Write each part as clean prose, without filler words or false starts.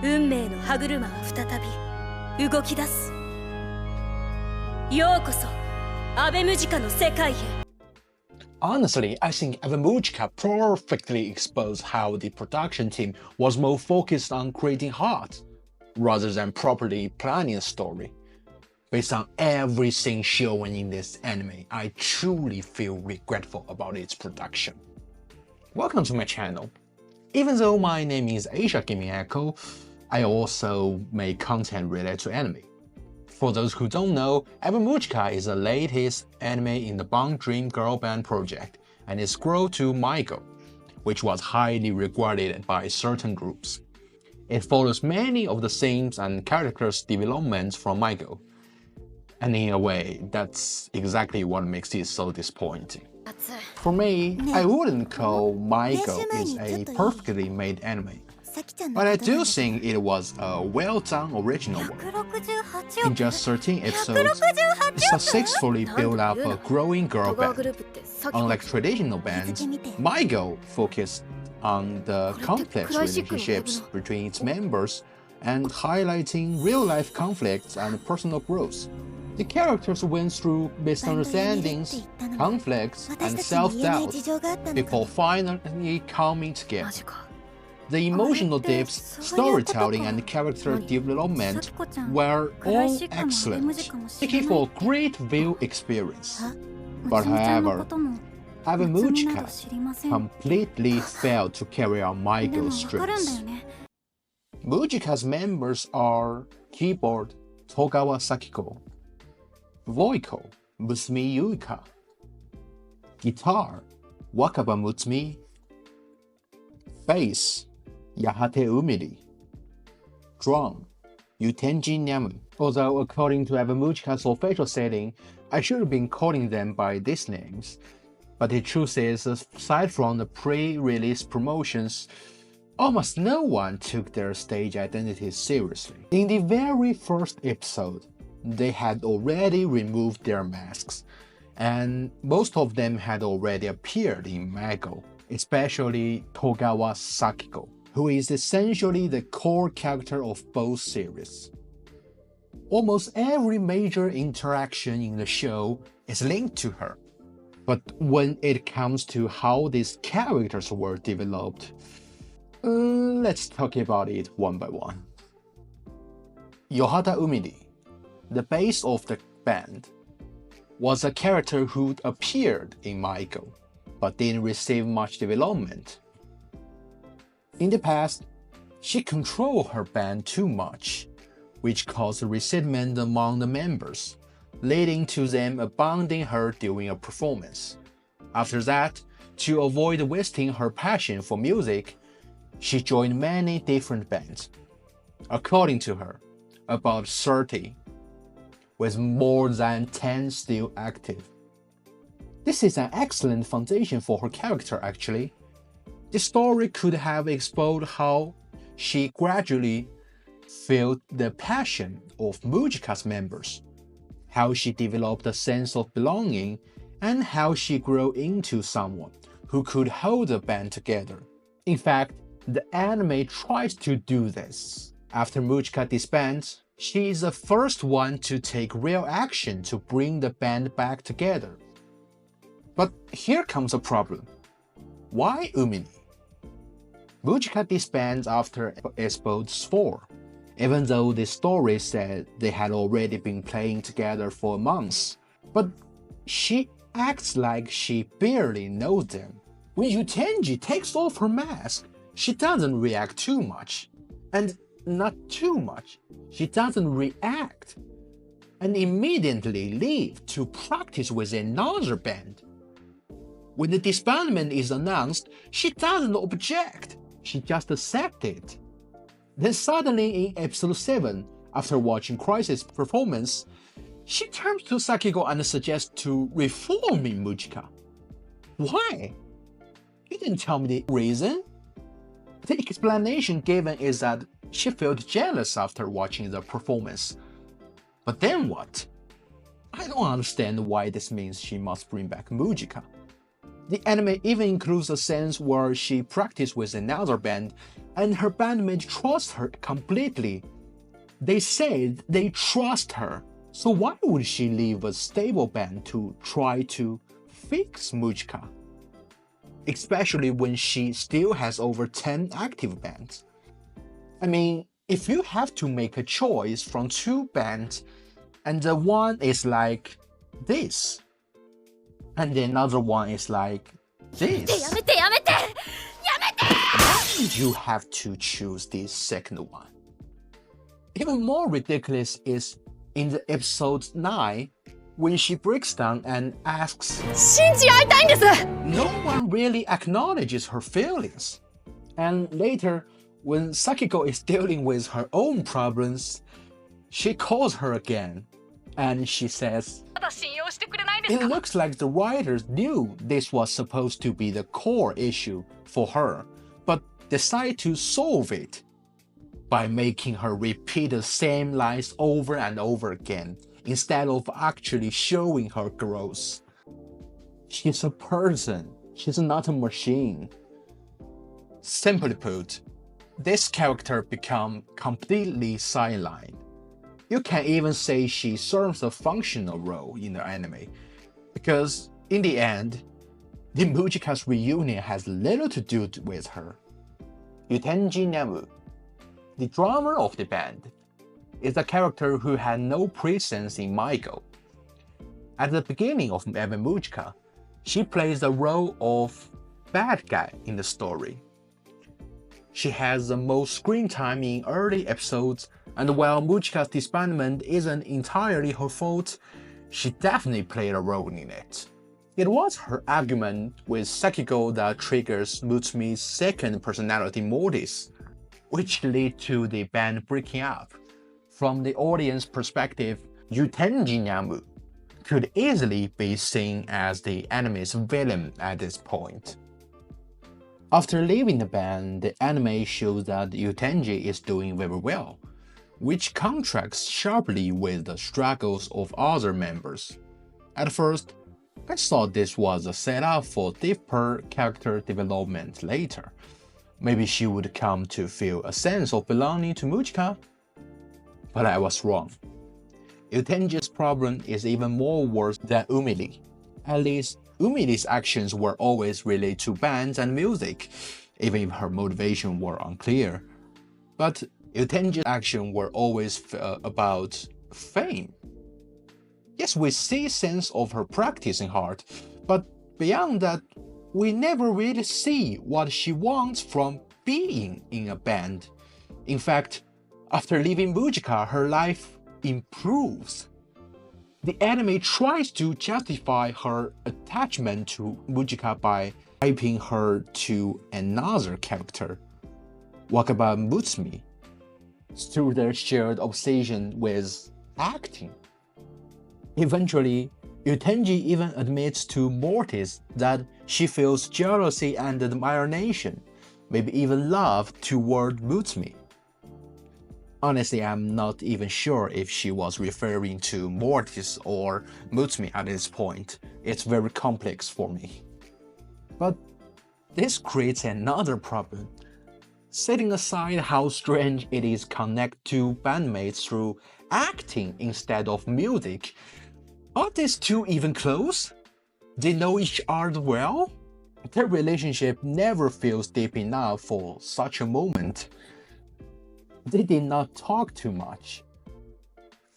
運命の歯車は再び動き出す。ようこそアベムジカの世界へ。 Honestly, I think Avemuchka perfectly exposed how the production team was more focused on creating heart rather than properly planning a story. Based on everything shown in this anime, I truly feel regretful about its production. Welcome to my channel. Even though my name is Asia Gaming Echo, I also make content related to anime. For those who don't know, Avemuchka is the latest anime in the Bang Dream Girl Band project, and its growth to Maigo, which was highly regarded by certain groups. It follows many of the themes and characters' developments from Maigo, and in a way, that's exactly what makes it so disappointing. For me, I wouldn't call Maigo is a perfectly made anime, but I do think it was a well-done original work. In just 13 episodes, it successfully built up a growing girl band. Unlike traditional bands, Maigo focused on the complex relationships between its members and highlighting real-life conflicts and personal growth. The characters went through misunderstandings, conflicts, and self-doubt before finally coming together. The emotional depths, storytelling, and character development were all excellent, making for a great view experience. But however, Avemuchka completely failed to carry out Maigo's strengths. Mujica's members are keyboard Togawa Sakiko, vocal Mutsumi Yuika, guitar Wakaba Mutsumi, bass Yahate Umiri, drum Yutenji Nyamu. Although according to Avemuchka's official setting, I should have been calling them by these names, but the truth is, aside from the pre-release promotions, almost no one took their stage identity seriously. In the very first episode, they had already removed their masks, and most of them had already appeared in Maigo, especially Togawa Sakiko, who is essentially the core character of both series. Almost every major interaction in the show is linked to her, but when it comes to how these characters were developed, let's talk about it one by one. Yohata Umiri, the bass of the band, was a character who appeared in Maigo, but didn't receive much development. In the past, she controlled her band too much, which caused resentment among the members, leading to them abandoning her during a performance. After that, to avoid wasting her passion for music, she joined many different bands. According to her, about 30, with more than 10 still active. This is an excellent foundation for her character actually. The story could have explored how she gradually felt the passion of Mujica's members, how she developed a sense of belonging, and how she grew into someone who could hold the band together. In fact, the anime tries to do this. After Mujica disbands, she is the first one to take real action to bring the band back together. But here comes a problem. Why Umiri? Mujica disbands after episode 4, even though the story said they had already been playing together for months. But she acts like she barely knows them. When Yutenji takes off her mask, she doesn't react too much. And not too much, she doesn't react, and immediately leave to practice with another band. When the disbandment is announced, she doesn't object, she just accepts it. Then suddenly in episode 7, after watching Crisis' performance, she turns to Sakiko and suggests to reform Mujica. Why? You didn't tell me the reason. The explanation given is that she felt jealous after watching the performance. But then what? I don't understand why this means she must bring back Mujica. The anime even includes a sense where she practiced with another band and her bandmates trust her completely. They said they trust her, so why would she leave a stable band to try to fix Mujika? Especially when she still has over 10 active bands. I mean, if you have to make a choice from two bands, and the one is like this, and the another one is like this, やめてやめてやめて why you have to choose this second one? Even more ridiculous is in the episode 9 when she breaks down and asks, 信じ合いたいんです no one really acknowledges her feelings. And later, when Sakiko is dealing with her own problems, she calls her again and she says, まだ信用してくれないんです it か looks like the writers knew this was supposed to be the core issue for her, but decided to solve it by making her repeat the same lines over and over again instead of actually showing her growth. She's a person, she's not a machine. Simply put, this character becomes completely sidelined. You can even say she serves a functional role in the anime, because in the end, the Mujika's reunion has little to do with her. Yutenji Namu, the drummer of the band, is a character who had no presence in Maiko. At the beginning of Evan Mujika, she plays the role of bad guy in the story. She has the most screen time in early episodes, and while Mujika's disbandment isn't entirely her fault, she definitely played a role in it. It was her argument with Sakiko that triggers Mutsumi's second personality Mortis, which led to the band breaking up. From the audience perspective, Yutenji Namu could easily be seen as the anime's villain at this point. After leaving the band, the anime shows that Yutenji is doing very well, which contrasts sharply with the struggles of other members. At first, I thought this was a setup for deeper character development later. Maybe she would come to feel a sense of belonging to Mujika. But I was wrong. Yutenji's problem is even more worse than Umili. At least, Umili's actions were always related to bands and music, even if her motivation were unclear. But Yutenji's actions were always about fame. Yes, we see sense of her practicing hard, but beyond that, we never really see what she wants from being in a band. In fact, after leaving Mujika, her life improves. The anime tries to justify her attachment to Mujika by hyping her to another character, Wakaba Mutsumi, through their shared obsession with acting. Eventually, Yutenji even admits to Mortis that she feels jealousy and admiration, maybe even love toward Mutsumi. Honestly, I'm not even sure if she was referring to Mortis or Mutsumi at this point. It's very complex for me. But this creates another problem. Setting aside how strange it is to connect two bandmates through acting instead of music, are these two even close? They know each other well? Their relationship never feels deep enough for such a moment. They did not talk too much.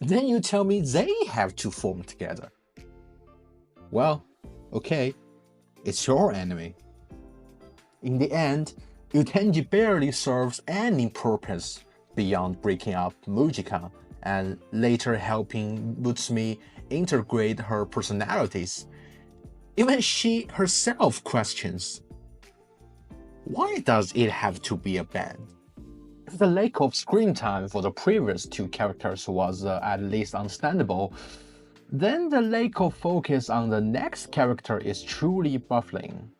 Then you tell me they have to form together. Well, okay, it's your anime. In the end, Yutenji barely serves any purpose beyond breaking up Mujika and later helping Mutsumi integrate her personalities. Even she herself questions, why does it have to be a band? If the lack of screen time for the previous two characters was at least understandable, then the lack of focus on the next character is truly baffling.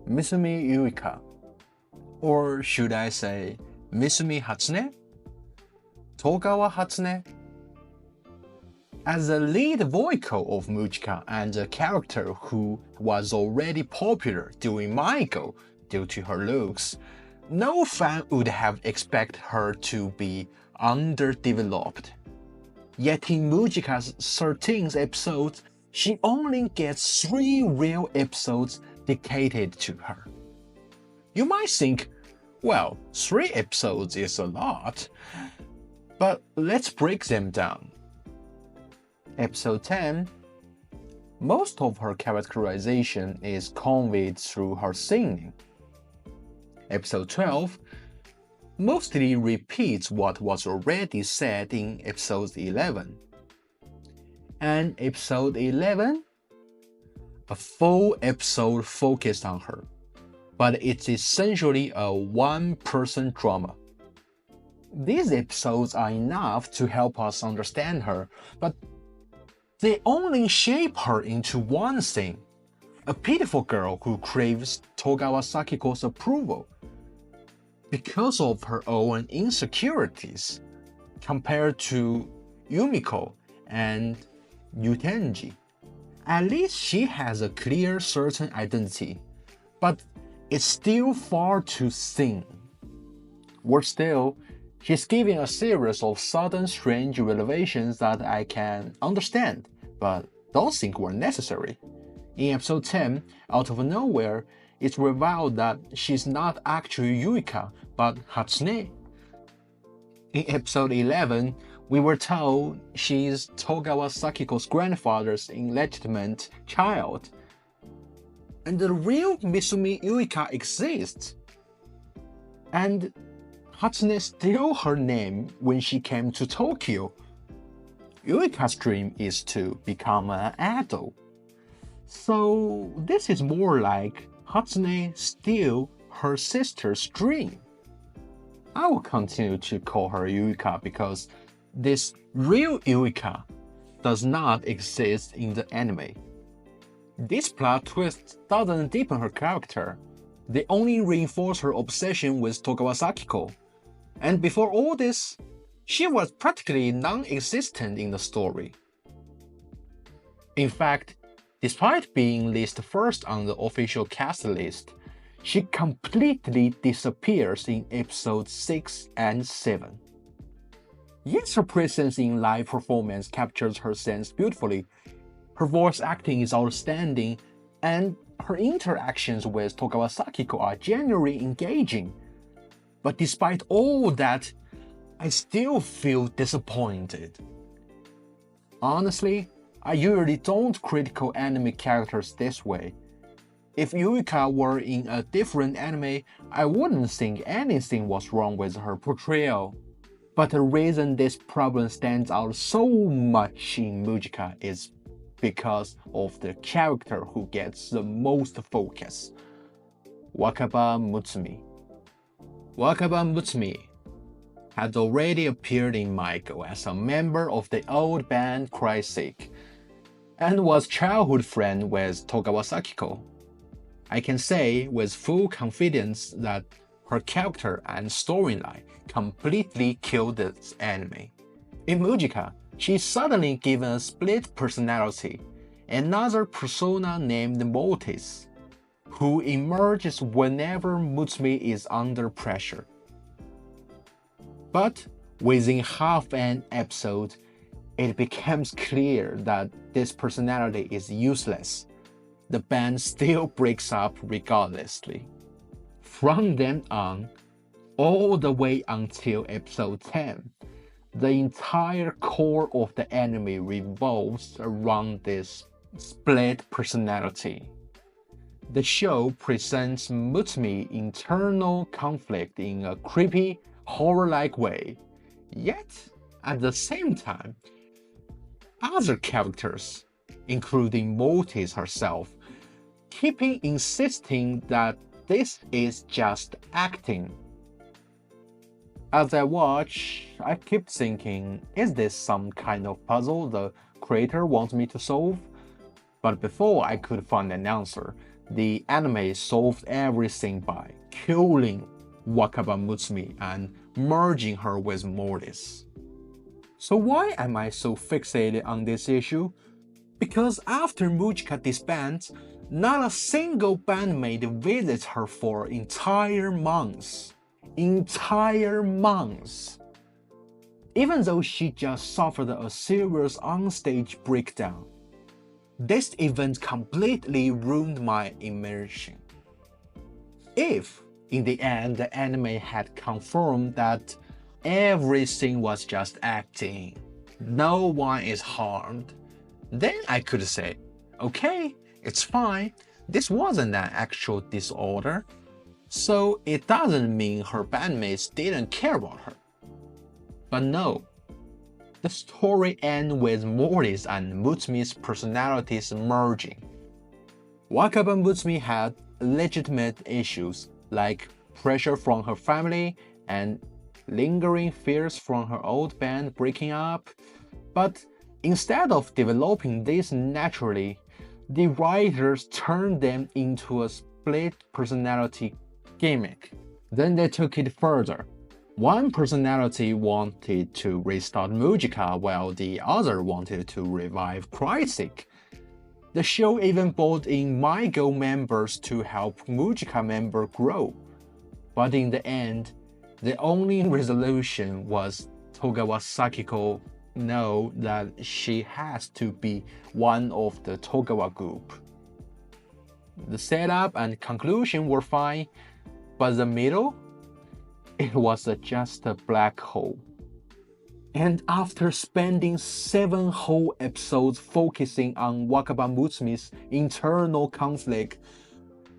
Misumi Yuika, or should I say Misumi Hatsune? Togawa Hatsune? As the lead vocal of Mujika and a character who was already popular during Maiko due to her looks, no fan would have expected her to be underdeveloped. Yet in Mujika's 13th episode, she only gets 3 real episodes dedicated to her. You might think, well, 3 episodes is a lot, but let's break them down. Episode 10, most of her characterization is conveyed through her singing. Episode 12 mostly repeats what was already said in episode 11. And episode 11, a full episode focused on her, but it's essentially a one-person drama. These episodes are enough to help us understand her, but they only shape her into one thing, a pitiful girl who craves Togawa Sakiko's approval because of her own insecurities, compared to Yumiko and Yutenji. At least she has a clear certain identity, but it's still far too thin. Worse still, she's giving a series of sudden strange revelations that I can understand, but don't think were necessary. In episode 10, out of nowhere, it's revealed that she's not actually Yuika, but Hatsune. In episode 11, we were told she's Togawa Sakiko's grandfather's illegitimate child. And the real Misumi Yuika exists. And Hatsune stole her name when she came to Tokyo. Yuika's dream is to become an adult. So this is more like Hatsune steal her sister's dream. I will continue to call her Yuika because this real Yuika does not exist in the anime. This plot twist doesn't deepen her character. They only reinforce her obsession with Togawa Sakiko. And before all this, she was practically non-existent in the story. In fact, despite being listed first on the official cast list, she completely disappears in episodes 6 and 7. Yet her presence in live performance captures her sense beautifully. Her voice acting is outstanding, and her interactions with Togawa Sakiko are genuinely engaging. But despite all that, I still feel disappointed. Honestly, I usually don't critical anime characters this way. If Yuika were in a different anime, I wouldn't think anything was wrong with her portrayal. But the reason this problem stands out so much in Mujika is because of the character who gets the most focus, Wakaba Mutsumi. Wakaba Mutsumi had already appeared in Maiko as a member of the old band Crysic, and was childhood friend with Togawa Sakiko. I can say with full confidence that her character and storyline completely killed this anime. In Mujika, she's suddenly given a split personality, another persona named Mortis, who emerges whenever Mutsumi is under pressure. But within half an episode, it becomes clear that this personality is useless. The band still breaks up regardlessly. From then on, all the way until episode 10, the entire core of the anime revolves around this split personality. The show presents Mutsumi's internal conflict in a creepy, horror-like way, yet at the same time, other characters, including Mortis herself, keeping insisting that this is just acting. As I watch, I keep thinking, is this some kind of puzzle the creator wants me to solve? But before I could find an answer, the anime solved everything by killing Wakaba Mutsumi and merging her with Mortis. So why am I so fixated on this issue? Because after Mujika disbands, not a single bandmate visits her for entire months. Entire months. Even though she just suffered a serious onstage breakdown. This event completely ruined my immersion. If, in the end, the anime had confirmed that everything was just acting, no one is harmed, then I could say, okay, it's fine, this wasn't an actual disorder, so it doesn't mean her bandmates didn't care about her. But no, the story ends with Morris and Mutsumi's personalities merging. Wakaba Mutsumi had legitimate issues like pressure from her family and lingering fears from her old band breaking up, but instead of developing these naturally, the writers turned them into a split personality gimmick. Then they took it further. One personality wanted to restart Mujika while the other wanted to revive Crysic. The show even brought in MyGo members to help Mujika member grow. But in the end, the only resolution was Togawa Sakiko know that she has to be one of the Togawa group. The setup and conclusion were fine, but the middle? It was just a black hole. And after spending 7 whole episodes focusing on Wakaba Mutsumi's internal conflict,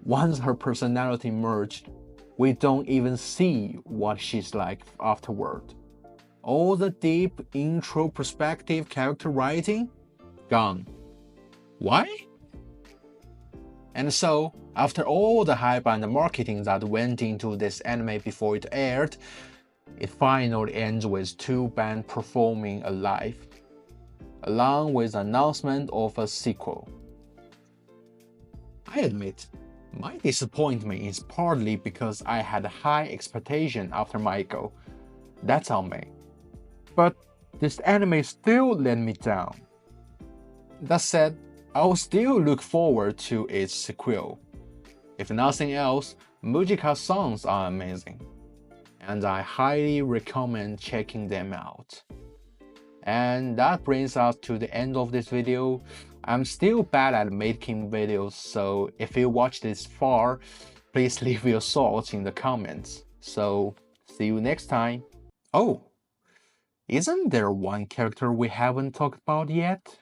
once her personality merged, we don't even see what she's like afterward. All the deep introspective character writing, gone. Why? And so, after all the hype and the marketing that went into this anime before it aired, it finally ends with 2 bands performing live, along with the announcement of a sequel. I admit, my disappointment is partly because I had high expectation after MyGo. That's on me. But this anime still let me down. That said, I will still look forward to its sequel. If nothing else, Mujika's songs are amazing, and I highly recommend checking them out. And that brings us to the end of this video. I'm still bad at making videos, so if you watched this far, please leave your thoughts in the comments. So, see you next time. Oh, isn't there one character we haven't talked about yet?